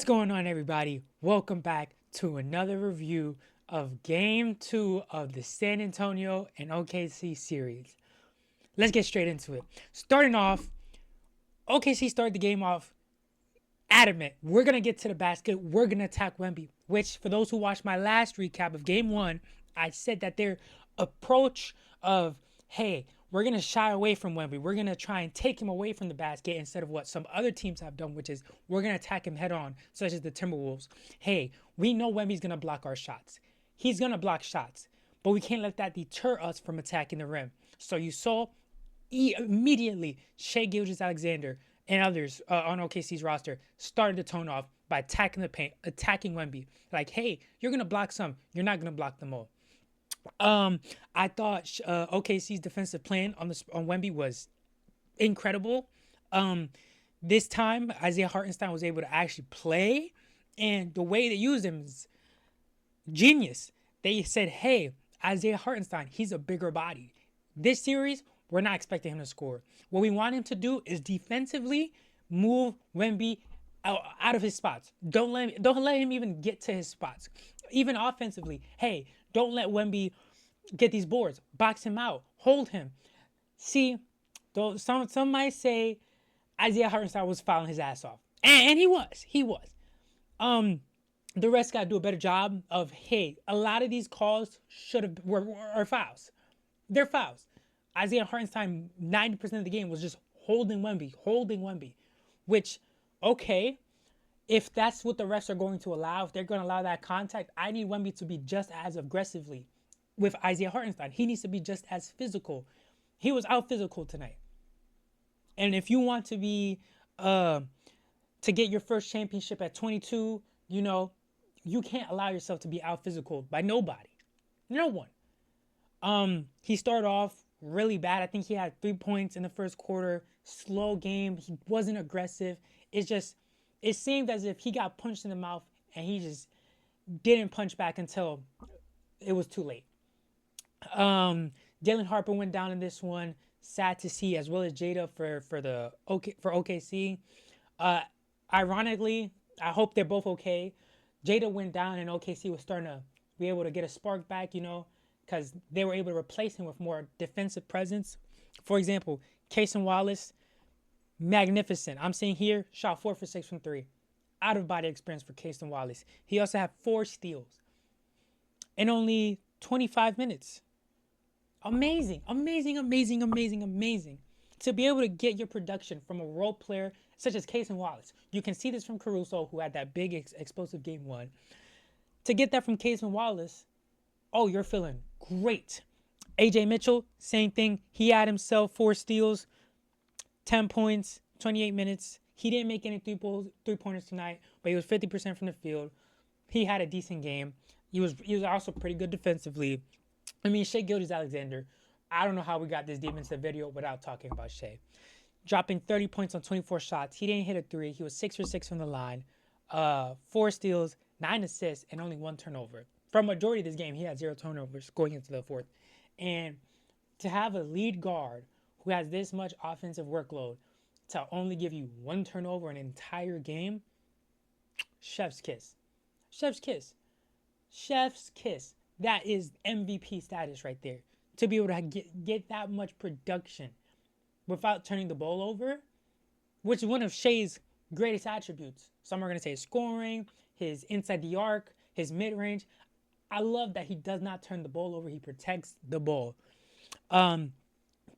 What's going on, everybody? Welcome back to another review of Game 2 of the San Antonio and OKC series. Let's get straight into it. Starting off, OKC started the game off adamant. We're going to get to the basket. We're going to attack Wemby, which, for those who watched my last recap of Game 1, I said that their approach of, hey, we're going to shy away from Wemby. We're going to try and take him away from the basket instead of what some other teams have done, which is we're going to attack him head on, such as the Timberwolves. Hey, we know Wemby's going to block our shots. He's going to block shots, but we can't let that deter us from attacking the rim. So you saw immediately Shea Gilgeous-Alexander and others on OKC's roster started to tone off by attacking the paint, attacking Wemby. Like, hey, you're going to block some. You're not going to block them all. I thought OKC's defensive plan on Wemby was incredible. This time Isaiah Hartenstein was able to actually play, and the way they used him is genius. They said, "Hey, Isaiah Hartenstein, he's a bigger body. This series, we're not expecting him to score. What we want him to do is defensively move Wemby out of his spots. Don't let him even get to his spots. Even offensively, hey, don't let Wemby get these boards. Box him out. Hold him. See, though some might say Isaiah Hartenstein was fouling his ass off, and he was. He was. Um, the rest got to do a better job of, hey, a lot of these calls were fouls. They're fouls. Isaiah Hartenstein 90% of the game was just holding Wemby, which, okay, if that's what the refs are going to allow, if they're going to allow that contact, I need Wemby to be just as aggressively with Isaiah Hartenstein. He needs to be just as physical. He was out physical tonight. And if you want to be to get your first championship at 22, you can't allow yourself to be out physical by nobody. No one. He started off really bad. I think he had 3 points in the first quarter. Slow game. He wasn't aggressive. It seemed as if he got punched in the mouth and he just didn't punch back until it was too late. Jalen Harper went down in this one. Sad to see, as well as Jada for OKC. Uh, Ironically, I hope they're both okay. Jada went down and OKC was starting to be able to get a spark back, because they were able to replace him with more defensive presence. For example, Cason Wallace, magnificent. I'm seeing here, shot 4 for 6 from 3. Out of body experience for Cason Wallace. He also had 4 steals in only 25 minutes. Amazing, amazing, amazing, amazing, amazing. To be able to get your production from a role player such as Cason Wallace. You can see this from Caruso, who had that big explosive game 1. To get that from Cason Wallace, oh, you're feeling great. AJ Mitchell, same thing. He had himself 4 steals, 10 points, 28 minutes. He didn't make any three-pointers tonight, but he was 50% from the field. He had a decent game. He was also pretty good defensively. I mean, Shea Gilgeous-Alexander, I don't know how we got this deep into the video without talking about Shea. Dropping 30 points on 24 shots. He didn't hit a 3. He was 6 for 6 from the line. 4 steals, 9 assists, and only 1 turnover. For a majority of this game, he had 0 turnovers going into the fourth. And to have a lead guard who has this much offensive workload to only give you 1 turnover an entire game, chef's kiss. Chef's kiss. Chef's kiss. That is MVP status right there. To be able to get that much production without turning the ball over, which is one of Shea's greatest attributes. Some are going to say his scoring, his inside the arc, his mid-range. I love that he does not turn the ball over. He protects the ball.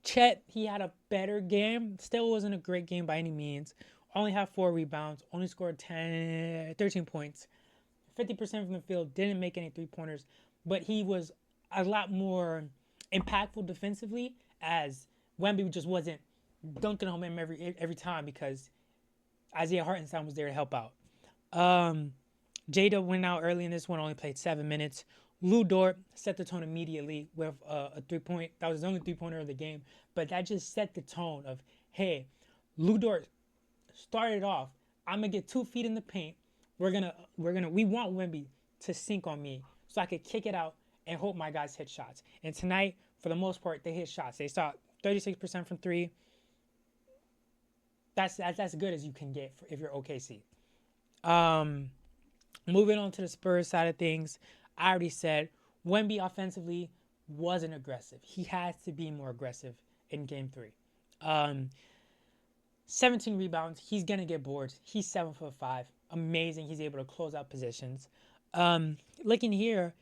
Chet, he had a better game. Still wasn't a great game by any means. Only had 4 rebounds. Only scored 13 points. 50% from the field. Didn't make any three-pointers. But he was a lot more impactful defensively, as Wemby just wasn't dunking on him every time because Isaiah Hartenstein was there to help out. Jada went out early in this one, only played 7 minutes. Lou Dort set the tone immediately with a 3-point. That was his only 3-pointer of the game, but that just set the tone of, hey, Lou Dort started off. I'm gonna get 2 feet in the paint. We want Wemby to sink on me so I could kick it out and hope my guys hit shots. And tonight, for the most part, they hit shots. They shot 36% from 3. That's as good as you can get if you're OKC. Um, Moving on to the Spurs side of things, I already said Wemby offensively wasn't aggressive. He has to be more aggressive in game three. Um, 17 rebounds. He's gonna get boards. He's 7'5". Amazing. He's able to close out positions. Looking here,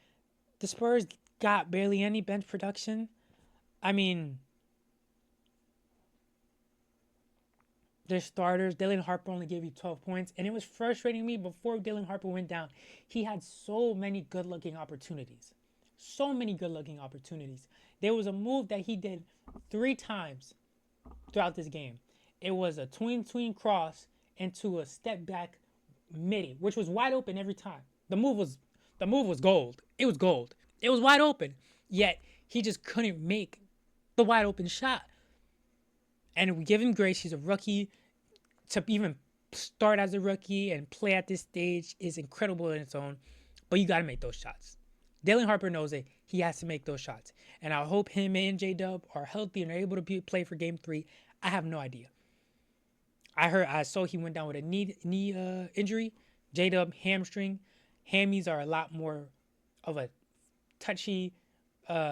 the Spurs got barely any bench production. I mean, their starters, Dylan Harper only gave you 12 points, and it was frustrating me before Dylan Harper went down. He had so many good-looking opportunities. So many good-looking opportunities. There was a move that he did 3 times throughout this game. It was a tween cross into a step back midi, which was wide open every time. The move was gold. It was gold. It was wide open. Yet he just couldn't make the wide open shot. And we give him grace. He's a rookie. To even start as a rookie and play at this stage is incredible in its own. But you got to make those shots. Dylan Harper knows it. He has to make those shots. And I hope him and J-Dub are healthy and are able to play for game 3. I have no idea. I saw he went down with a knee injury. J-Dub hamstring. Hammies are a lot more of a touchy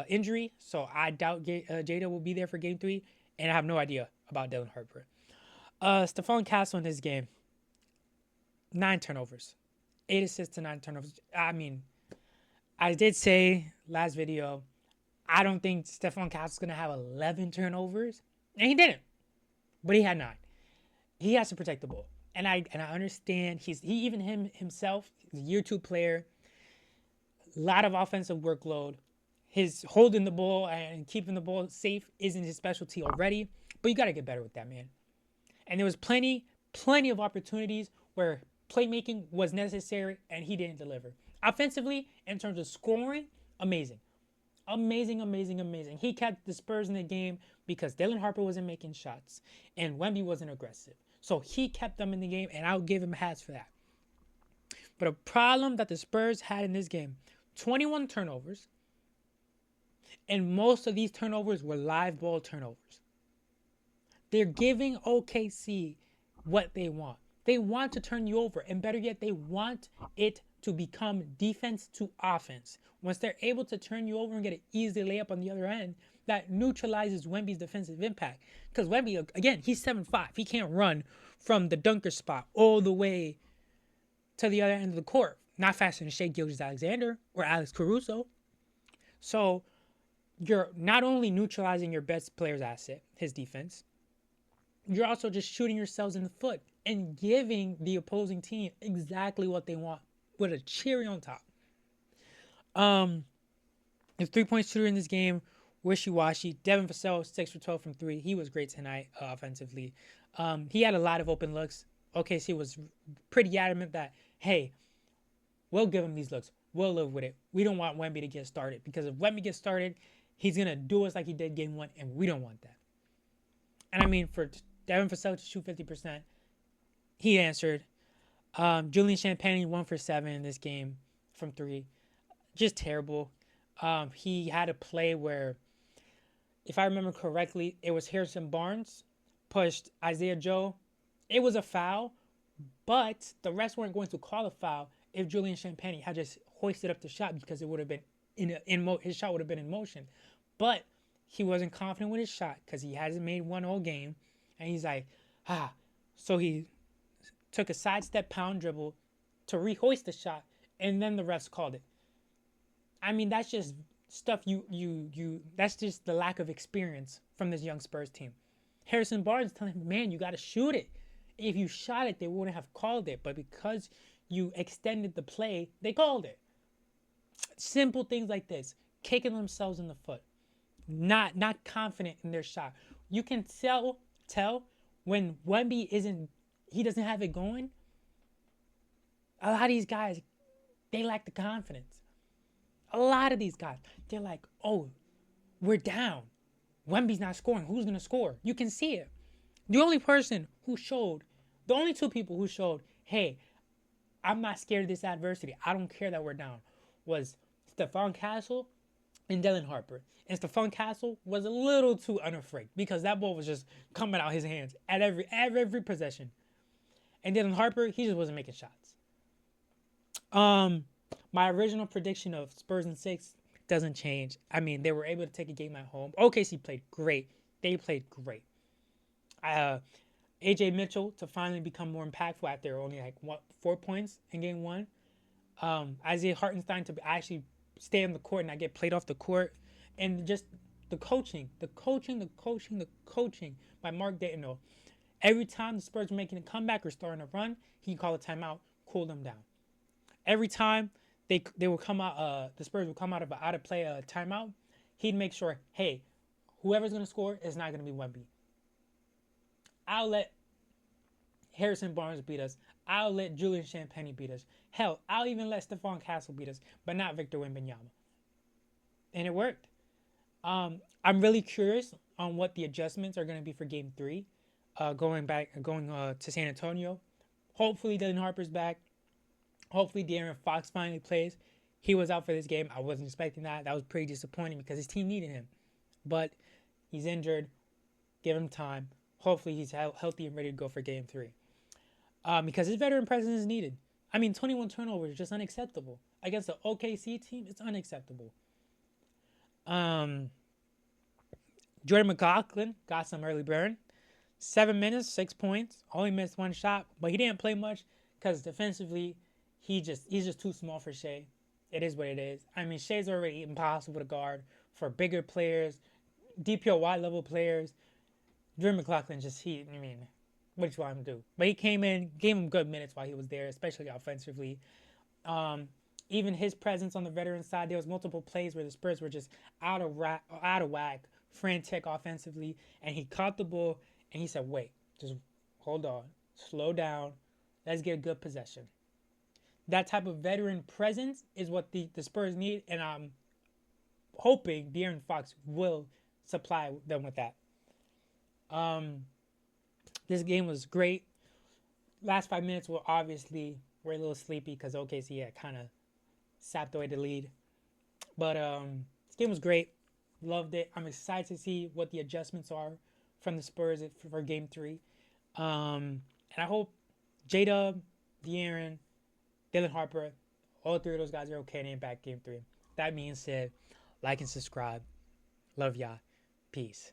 injury. So I doubt J-Dub will be there for game 3. And I have no idea about Dylan Harper. Stephon Castle in this game, 9 turnovers, 8 assists to 9 turnovers. I mean, I did say last video, I don't think Stephon Castle's gonna have 11 turnovers, and he didn't, but he had 9. He has to protect the ball, and I understand himself, he's a year 2 player, a lot of offensive workload. His holding the ball and keeping the ball safe isn't his specialty already, but you gotta get better with that, man. And there was plenty of opportunities where playmaking was necessary and he didn't deliver. Offensively, in terms of scoring, amazing. Amazing. He kept the Spurs in the game because Dylan Harper wasn't making shots and Wemby wasn't aggressive. So he kept them in the game, and I'll give him hats for that. But a problem that the Spurs had in this game, 21 turnovers, and most of these turnovers were live ball turnovers. They're giving OKC what they want. They want to turn you over, and better yet, they want it to become defense to offense. Once they're able to turn you over and get an easy layup on the other end, that neutralizes Wemby's defensive impact. Because Wemby, again, he's 7'5". He can't run from the dunker spot all the way to the other end of the court. Not faster than Shai Gilgeous-Alexander or Alex Caruso. So you're not only neutralizing your best player's asset, his defense, you're also just shooting yourselves in the foot and giving the opposing team exactly what they want with a cherry on top. The 3-point shooter in this game, wishy-washy. Devin Vassell, 6 for 12 from 3. He was great tonight offensively. He had a lot of open looks. OKC was pretty adamant that, hey, we'll give him these looks. We'll live with it. We don't want Wemby to get started, because if Wemby gets started, he's going to do us like he did game 1, and we don't want that. And I mean, for Devin Vassell to shoot 50%, he answered. Julian Champagnie 1 for 7 in this game from 3. Just terrible. He had a play where, if I remember correctly, it was Harrison Barnes pushed Isaiah Joe. It was a foul, but the refs weren't going to call a foul if Julian Champagnie had just hoisted up the shot, because it would have been his shot would have been in motion. But he wasn't confident with his shot because he hasn't made one all game, and he's like, So he took a sidestep pound dribble to rehoist the shot, and then the refs called it. I mean, that's just stuff that's just the lack of experience from this young Spurs team. Harrison Barnes telling him, man, you got to shoot it. If you shot it, they wouldn't have called it. But because you extended the play, they called it. Simple things like this, kicking themselves in the foot, not confident in their shot. You can tell when Wemby he doesn't have it going. A lot of these guys, they lack the confidence. A lot of these guys, they're like, oh, we're down. Wemby's not scoring. Who's going to score? You can see it. The only two people who showed, hey, I'm not scared of this adversity, I don't care that we're down, was Stephon Castle and Dylan Harper. And Stephon Castle was a little too unafraid, because that ball was just coming out his hands at every possession. And Dylan Harper, he just wasn't making shots. Um, my original prediction of Spurs in 6 doesn't change. I mean, they were able to take a game at home. OKC played great. They played great. Uh, AJ Mitchell to finally become more impactful after only like 4 points in game one. Isaiah Hartenstein to actually stay on the court and not get played off the court, and just the coaching by Mark Dayton. Every time the Spurs were making a comeback or starting a run, he'd call a timeout, cool them down. Every time they would come out, the Spurs would come out of an out of play timeout, he'd make sure, hey, whoever's gonna score is not gonna be Wemby. I'll let Harrison Barnes beat us. I'll let Julian Champagnie beat us. Hell, I'll even let Stephon Castle beat us, but not Victor Wembanyama. And it worked. I'm really curious on what the adjustments are going to be for Game 3, going to San Antonio. Hopefully, Dylan Harper's back. Hopefully, De'Aaron Fox finally plays. He was out for this game. I wasn't expecting that. That was pretty disappointing because his team needed him. But he's injured. Give him time. Hopefully, he's healthy and ready to go for Game 3. Because his veteran presence is needed. I mean, 21 turnovers is just unacceptable. Against the OKC team, it's unacceptable. Jordan McLaughlin got some early burn. 7 minutes, 6 points. Only missed one shot, but he didn't play much because defensively, he's just too small for Shea. It is what it is. I mean, Shea's already impossible to guard for bigger players, DPOY level players. Jordan McLaughlin what do you want him to do? But he came in, gave him good minutes while he was there, especially offensively. Even his presence on the veteran side, there was multiple plays where the Spurs were just out of whack, frantic offensively, and he caught the ball and he said, "Wait, just hold on, slow down, let's get a good possession." That type of veteran presence is what the Spurs need, and I'm hoping De'Aaron Fox will supply them with that. This game was great. Last 5 minutes were a little sleepy because OKC had kind of sapped away the lead. But this game was great. Loved it. I'm excited to see what the adjustments are from the Spurs for Game 3. And I hope J-Dub, De'Aaron, Dylan Harper, all three of those guys are okay and back Game 3. That being said, like and subscribe. Love y'all. Peace.